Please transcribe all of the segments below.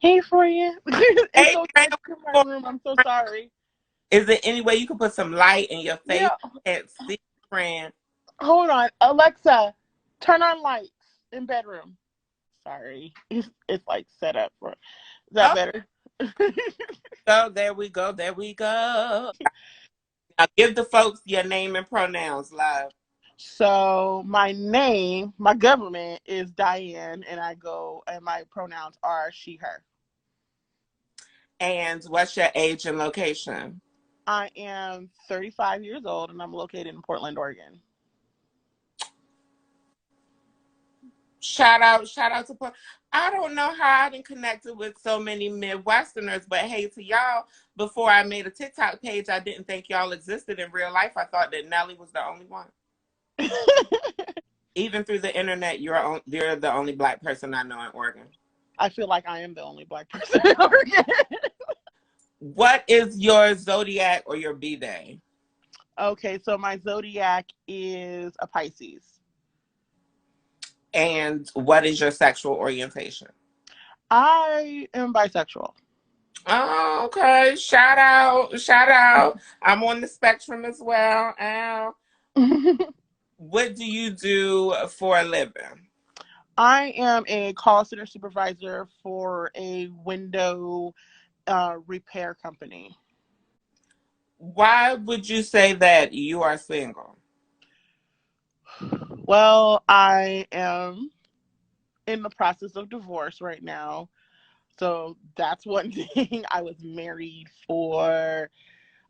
Hey, friend. It's Hey, so friend, dark in my room. I'm so sorry. is there any way you can put some light in your face? Yeah, And see, friend. hold on. Alexa, turn on lights in bedroom. Sorry. It's like set up for. Is that Oh, better? there we go. There we go. Now give the folks your name and pronouns, love. So, my name, my government is Dianne, and and my pronouns are she, her. And what's your age and location? I am 35 years old, and I'm located in Portland, Oregon. Shout out to I don't know how I didn't connected with so many Midwesterners, but hey, to y'all, before I made a TikTok page, I didn't think y'all existed in real life. I thought that Nelly was the only one. Even through the internet, you're the only black person I know in Oregon. I feel like I am the only black person in Oregon. What is your zodiac or your B day? Okay, so my zodiac is a Pisces. And what is your sexual orientation? I am bisexual. Oh, okay. Shout out. Shout out. I'm on the spectrum as well. Ow. What do you do for a living? I am a call center supervisor for a window repair company. Why would you say that you are single? Well, I am in the process of divorce right now. So that's one thing. I was married for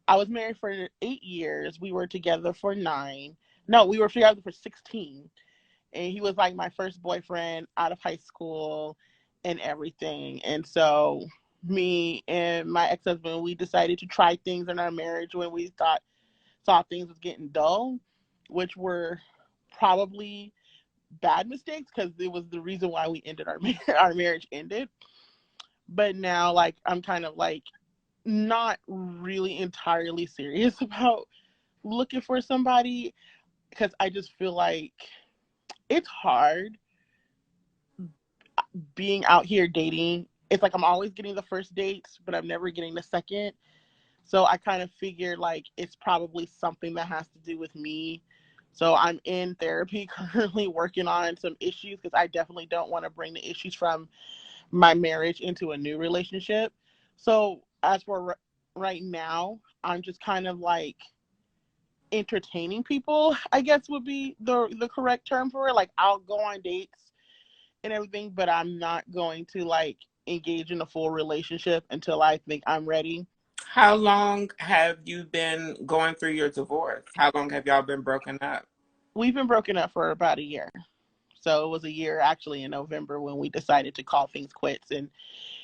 8 years. We were together for 9. No, we were together for 16. And he was like my first boyfriend out of high school and everything. And so me and my ex-husband, we decided to try things in our marriage when we saw things was getting dull, which were probably bad mistakes because it was the reason why we ended our marriage ended. But now, like, I'm kind of like not really entirely serious about looking for somebody because I just feel like it's hard being out here dating. It's like I'm always getting the first dates, but I'm never getting the second. So I kind of figured like it's probably something that has to do with me. So I'm in therapy currently working on some issues because I definitely don't want to bring the issues from my marriage into a new relationship. So as for right now, I'm just kind of like entertaining people, I guess would be the correct term for it. Like I'll go on dates and everything, but I'm not going to like engage in a full relationship until I think I'm ready. How long have you been going through your divorce? How long have y'all been broken up? We've been broken up for about a year. So it was a year actually in November when we decided to call things quits, and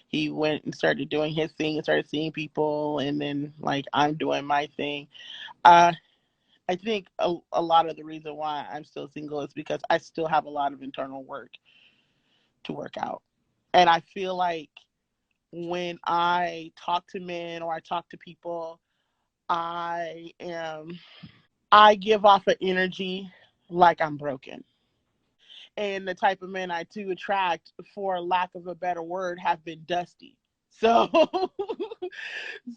he went and started doing his thing and started seeing people, and then like I'm doing my thing. Uh I think a lot of the reason why I'm still single is because I still have a lot of internal work to work out. And I feel like when I talk to men or I talk to people, I am I give off an energy like I'm broken. And the type of men I do attract, for lack of a better word, have been dusty. So,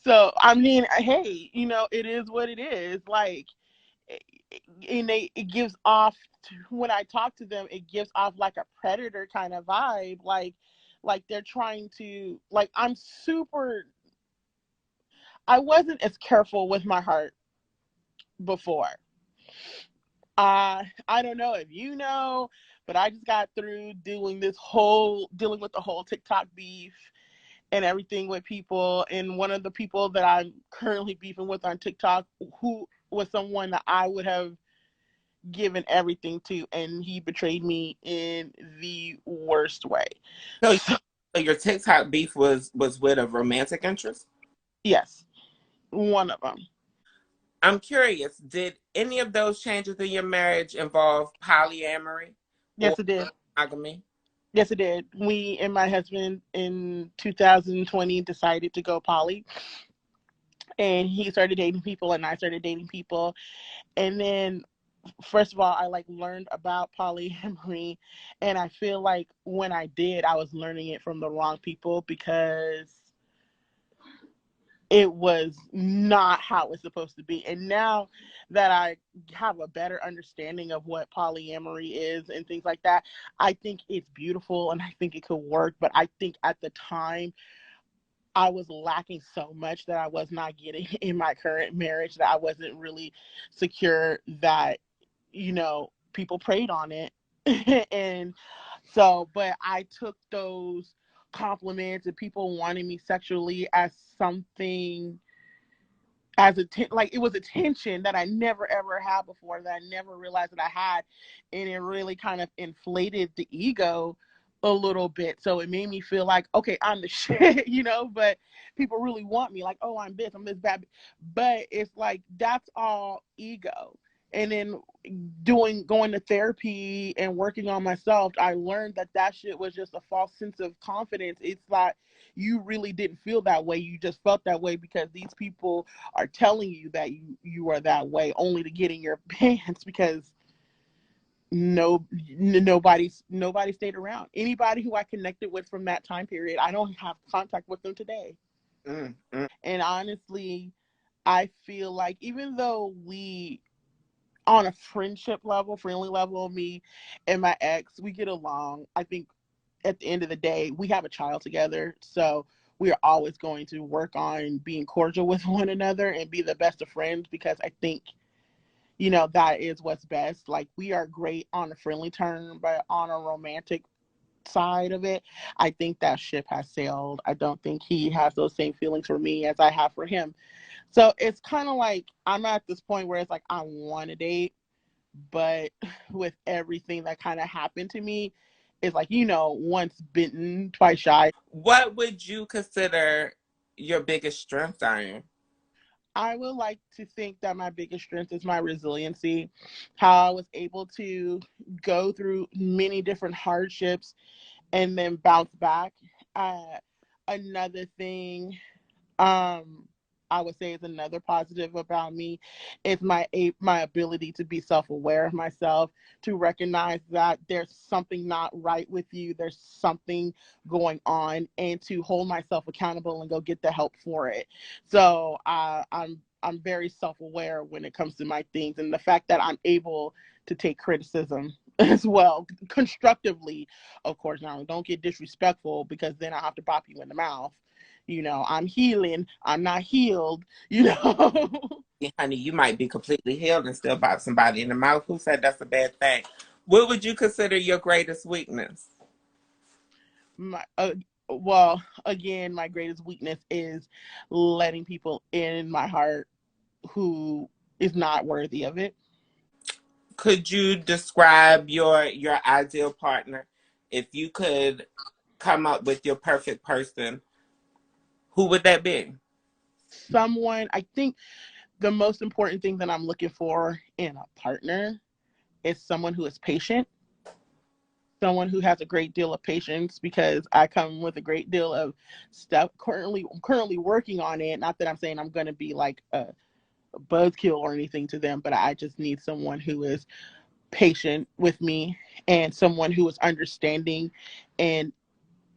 so I mean, hey, it is what it is. Like, and it gives off when I talk to them, it gives off like a predator kind of vibe, like they're trying to like I'm super. I wasn't as careful with my heart before. I don't know if you know, but I just got through dealing with the whole TikTok beef and everything with people. And one of the people that I'm currently beefing with on TikTok, who was someone that I would have given everything to, and he betrayed me in the worst way. So, So, so your TikTok beef was with a romantic interest? yes, one of them. I'm curious, did any of those changes in your marriage involve polyamory or Yes, it did. monogamy? Yes, it did. We and my husband in 2020 decided to go poly, and he started dating people, and I started dating people, and then first of all, I like learned about polyamory, and I feel like when I did, I was learning it from the wrong people because it was not how it's supposed to be. And now that I have a better understanding of what polyamory is and things like that, I think it's beautiful and I think it could work. But I think at the time, I was lacking so much that I was not getting in my current marriage, that I wasn't really secure, that, people preyed on it. And so, but I took those compliments and people wanting me sexually as something, like it was attention that I never ever had before, that I never realized that I had, and it really kind of inflated the ego a little bit. So it made me feel like, okay, I'm the shit, but people really want me, like, oh, I'm this bad, but it's like that's all ego. And then going to therapy and working on myself, I learned that that shit was just a false sense of confidence. It's like you really didn't feel that way. You just felt that way because these people are telling you that you are that way, only to get in your pants because nobody stayed around. Anybody who I connected with from that time period, I don't have contact with them today. And honestly, I feel like even though we, on a friendly level, me and my ex, we get along. I think at the end of the day, we have a child together. So we are always going to work on being cordial with one another and be the best of friends, because I think, that is what's best. Like, we are great on a friendly term, but on a romantic side of it, I think that ship has sailed. I don't think he has those same feelings for me as I have for him. So it's kind of like I'm at this point where it's like I want to date, but with everything that kind of happened to me, it's like, once bitten, twice shy. What would you consider your biggest strength, Dianne? I would like to think that my biggest strength is my resiliency, how I was able to go through many different hardships and then bounce back. Another thing, um I would say, is another positive about me, is my ability to be self-aware of myself, to recognize that there's something not right with you, there's something going on, and to hold myself accountable and go get the help for it. So I'm very self-aware when it comes to my things, and the fact that I'm able to take criticism as well, constructively, of course. Now, don't get disrespectful, because then I have to bop you in the mouth. I'm healing, I'm not healed, Yeah, honey, you might be completely healed and still bite somebody in the mouth. Who said that's a bad thing? What would you consider your greatest weakness? my, well, again, my greatest weakness is letting people in my heart who is not worthy of it. Could you describe your ideal partner? If you could come up with your perfect person, who would that be? Someone, I think the most important thing that I'm looking for in a partner is someone who is patient, someone who has a great deal of patience, because I come with a great deal of stuff. I'm currently working on it. Not that I'm saying I'm going to be like a buzzkill or anything to them, but I just need someone who is patient with me, and someone who is understanding and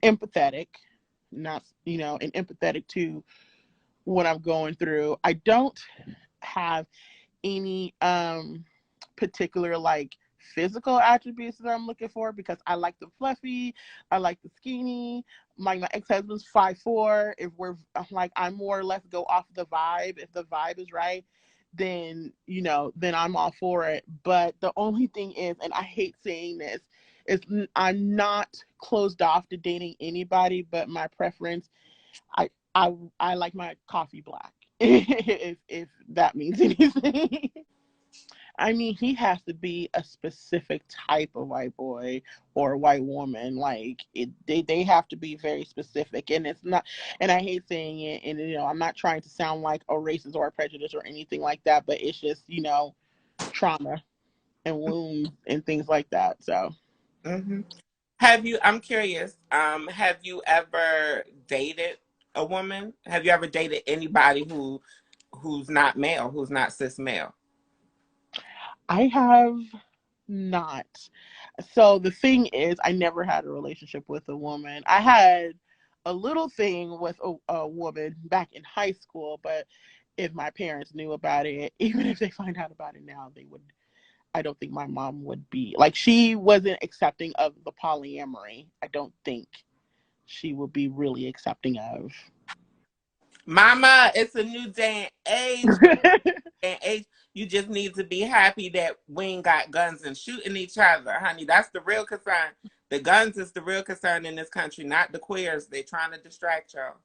empathetic, not, and empathetic to what I'm going through. I don't have any particular, like, physical attributes that I'm looking for, because I like the fluffy, I like the skinny. My ex-husband's 5'4". If we're like, I'm more or less go off the vibe. If the vibe is right, then I'm all for it. But the only thing is, and I hate saying this, is I'm not closed off to dating anybody, but my preference, I I like my coffee black. If that means anything. I mean, he has to be a specific type of white boy or white woman. Like, they have to be very specific, and it's not. And I hate saying it, and I'm not trying to sound like a racist or a prejudice or anything like that, but it's just, trauma and wounds and things like that. So Hmm. I'm curious, have you ever dated a woman? Have you ever dated anybody who's not male, who's not cis male? I have not. So the thing is, I never had a relationship with a woman. I had a little thing with a woman back in high school, but if my parents knew about it, even if they find out about it now, they would. I don't think my mom would be like, she wasn't accepting of the polyamory. I don't think she would be really accepting of. Mama, it's a new day and age. And age. You just need to be happy that we ain't got guns and shooting each other, honey. That's the real concern. The guns is the real concern in this country, not the queers. They trying to distract y'all.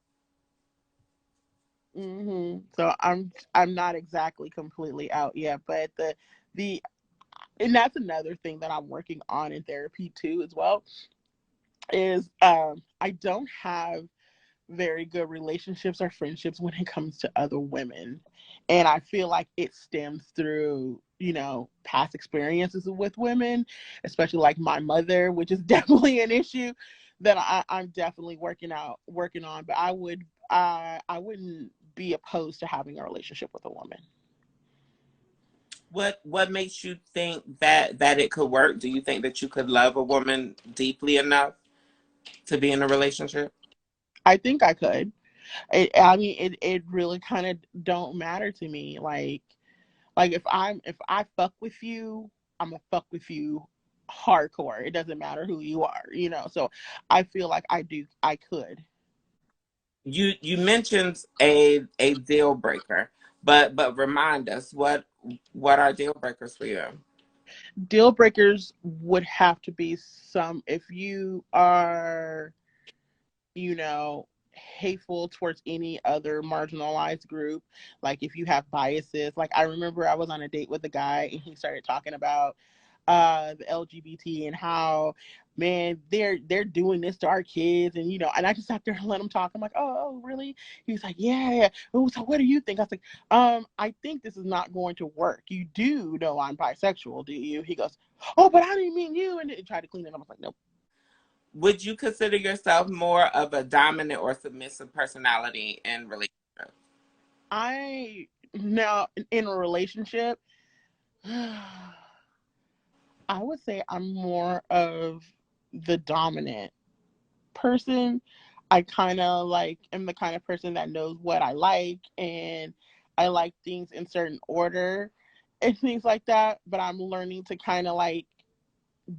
So I'm not exactly completely out yet, but the and that's another thing that I'm working on in therapy too as well, is I don't have very good relationships or friendships when it comes to other women. And I feel like it stems through, past experiences with women, especially like my mother, which is definitely an issue that I'm definitely working on. But I wouldn't be opposed to having a relationship with a woman. What makes you think that it could work? Do you think that you could love a woman deeply enough to be in a relationship? I think I could. I mean, it really kind of don't matter to me. Like if I fuck with you, I'm gonna fuck with you hardcore. It doesn't matter who you are. So I feel like I could. You mentioned a deal breaker, but remind us what are deal breakers for you? Deal breakers would have to be some, if you are, you know, hateful towards any other marginalized group. Like if you have biases. Like I remember I was on a date with a guy and he started talking about the LGBT and how, man, they're doing this to our kids, and and I just sat there and let him talk. I'm like, oh really? He's like, yeah, yeah. Oh, so what do you think? I was like, I think this is not going to work. You do know I'm bisexual, do you? He goes, oh, but I didn't mean you, and he tried to clean it up. I was like, nope. Would you consider yourself more of a dominant or submissive personality in relationships? I Now in a relationship, I would say I'm more of the dominant person. I kind of like am the kind of person that knows what I like, and I like things in certain order and things like that. But I'm learning to kind of like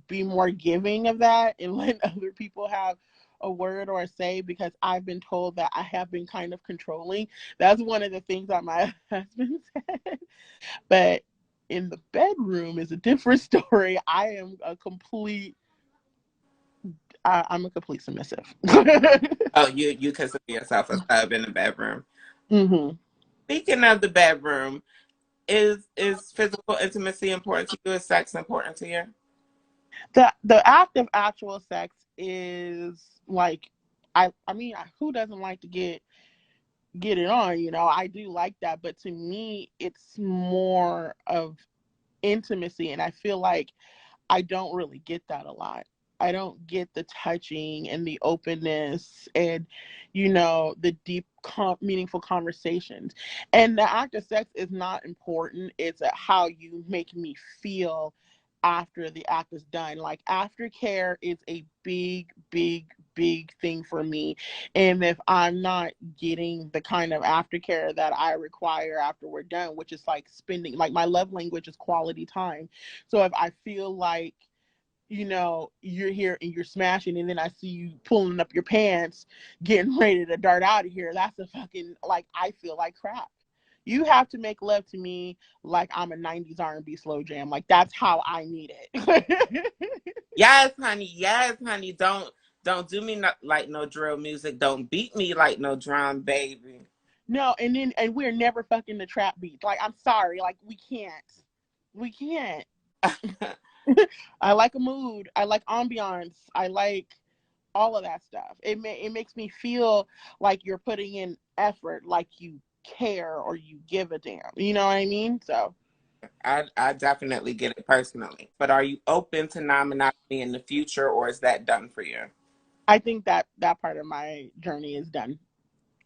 be more giving of that and let other people have a word or a say, because I've been told that I have been kind of controlling. That's one of the things that my husband said. But in the bedroom is a different story. I'm a complete submissive. Oh, you consider yourself a sub in the bedroom. hmm Speaking of the bedroom, is physical intimacy important to you? Is sex important to you? the act of actual sex is like, I mean, who doesn't like to get it on? I do like that, but to me it's more of intimacy, and I feel like I don't really get that a lot. I don't get the touching and the openness and, the deep, meaningful conversations. And the act of sex is not important. It's how you make me feel after the act is done. Like aftercare is a big, big, big thing for me. And if I'm not getting the kind of aftercare that I require after we're done, which is like spending, like my love language is quality time. So if I feel like, you're here and you're smashing, and then I see you pulling up your pants, getting ready to dart out of here, that's a fucking, like, I feel like crap. You have to make love to me like I'm a 90s R&B slow jam. Like that's how I need it. Yes, honey. Yes, honey. Don't do me like no drill music. Don't beat me like no drum, baby. No, and we're never fucking the trap beats. Like I'm sorry, like we can't. We can't. I like a mood. I like ambiance. I like all of that stuff. It makes me feel like you're putting in effort, like you care or you give a damn. You know what I mean? So I definitely get it personally. But are you open to non-monogamy in the future, or is that done for you? I think that that part of my journey is done.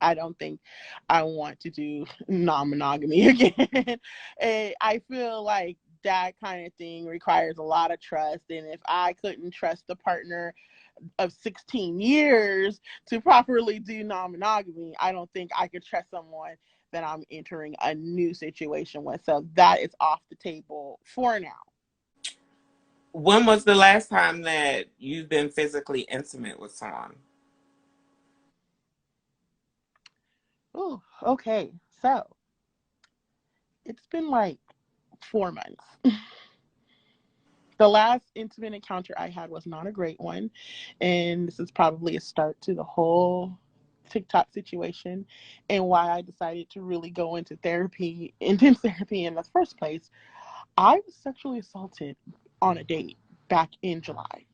I don't think I want to do non-monogamy again. And I feel like that kind of thing requires a lot of trust. And if I couldn't trust the partner of 16 years to properly do non-monogamy, I don't think I could trust someone that I'm entering a new situation with. So that is off the table for now. When was the last time that you've been physically intimate with someone? Oh, okay. So it's been like 4 months. The last intimate encounter I had was not a great one. And this is probably a start to the whole TikTok situation and why I decided to really go into therapy, intense therapy in the first place. I was sexually assaulted on a date back in July.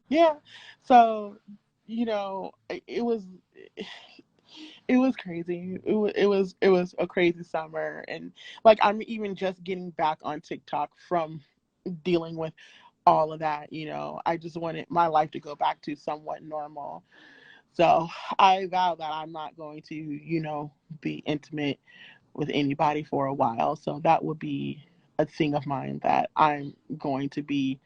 Yeah. So, it was crazy. It was a crazy summer, and like I'm even just getting back on TikTok from dealing with all of that. I just wanted my life to go back to somewhat normal. So I vow that I'm not going to, be intimate with anybody for a while. So that would be a thing of mine that I'm going to be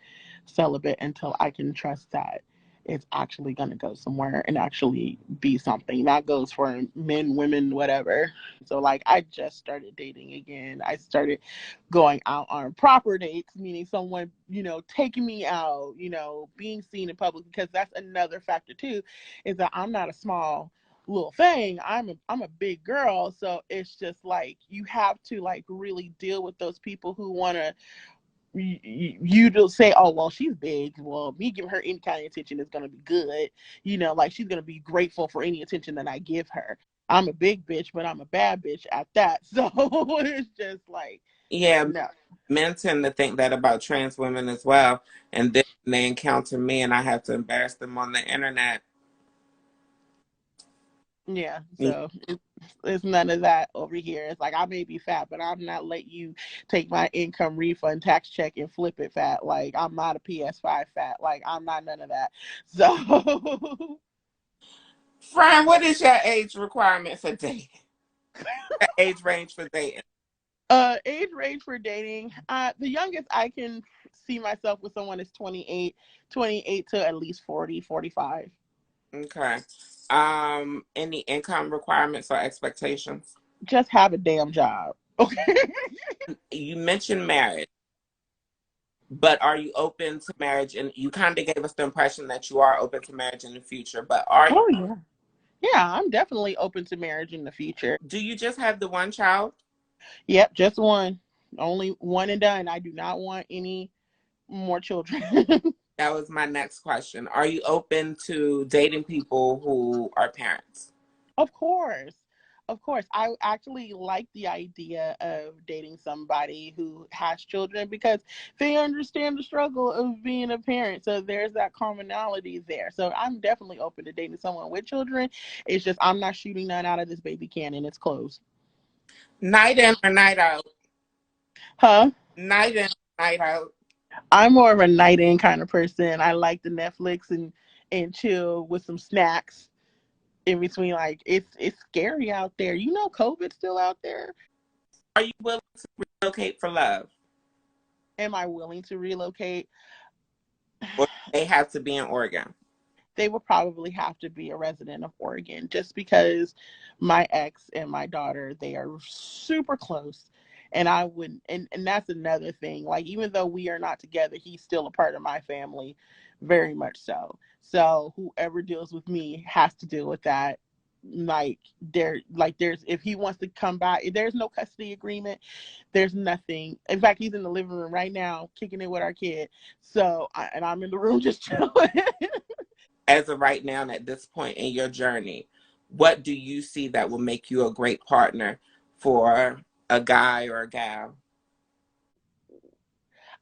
celibate until I can trust that it's actually going to go somewhere and actually be something. That goes for men, women, whatever. So, like, I just started dating again. I started going out on proper dates, meaning someone, taking me out, being seen in public, because that's another factor, too, is that I'm not a small little thing. I'm a big girl, so it's just like you have to like really deal with those people who want to you to say, oh well, she's big, well, me giving her any kind of attention is going to be good, like she's going to be grateful for any attention that I give her. I'm a big bitch, but I'm a bad bitch at that. So it's just like, Yeah, no. men tend to think that about trans women as well. And then they encounter me and I have to embarrass them on the internet. Yeah, so it's none of that over here. It's like I may be fat, but I'm not let you take my income refund tax check and flip it fat. Like I'm not a PS5 fat. Like I'm not none of that. So Fran, what is your age requirement for dating? The age range for dating? age range for dating. The youngest I can see myself with someone is 28, 28 to at least 40, 45. Okay. Any income requirements or expectations? Just have a damn job. Okay. You mentioned marriage, but are you open to marriage? And you kind of gave us the impression that you are open to marriage in the future, but are you? Oh yeah. Yeah, I'm definitely open to marriage in the future. Do you just have the one child? Yep, just one. Only one and done. I do not want any more children. That was my next question. Are you open to dating people who are parents? Of course. Of course. I actually like the idea of dating somebody who has children because they understand the struggle of being a parent. So there's that commonality there. So I'm definitely open to dating someone with children. It's just I'm not shooting none out of this baby cannon. It's closed. Night in or night out? Huh? Night in, night out. I'm more of a night in kind of person. I like the Netflix and chill with some snacks in between. Like it's scary out there. COVID's still out there. Are you willing to relocate for love? Am I willing to relocate? Or they have to be in Oregon? They would probably have to be a resident of Oregon just because my ex and my daughter, they are super close. And I wouldn't, and that's another thing. Like, even though we are not together, he's still a part of my family, very much so. So whoever deals with me has to deal with that. There's if he wants to come back, if there's no custody agreement, there's nothing. In fact, he's in the living room right now kicking it with our kid. So and I'm in the room just chilling. As of right now, and at this point in your journey, what do you see that will make you a great partner for a guy or a gal?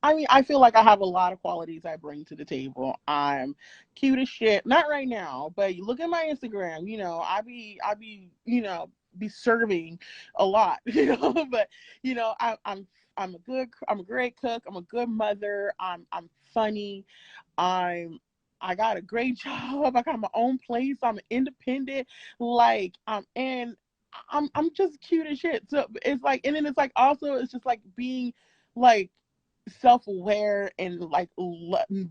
I mean, I feel like I have a lot of qualities I bring to the table. I'm cute as shit. Not right now, but you look at my Instagram, be serving a lot, but I'm a great cook. I'm a good mother. I'm funny. I got a great job. I got my own place. I'm independent. Like and I'm just cute as shit. So it's like, and then it's like also it's just like being like self-aware and like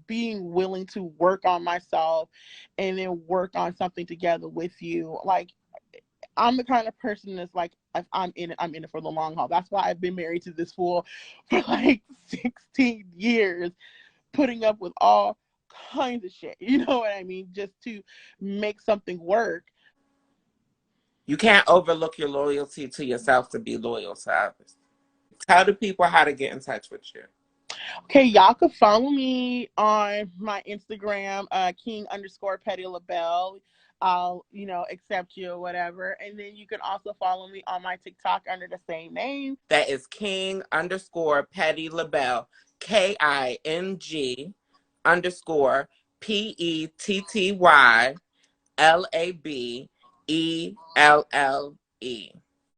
being willing to work on myself and then work on something together with you. Like, I'm the kind of person that's like, if I'm in it for the long haul. That's why I've been married to this fool for like 16 years, putting up with all kinds of shit. You know what I mean? Just to make something work. You can't overlook your loyalty to yourself to be loyal to others. Tell the people how to get in touch with you. Okay, y'all can follow me on my Instagram, King underscore Petty LaBelle. I'll, accept you or whatever. And then you can also follow me on my TikTok under the same name. That is King underscore Petty LaBelle, KING underscore PETTY LABELLE.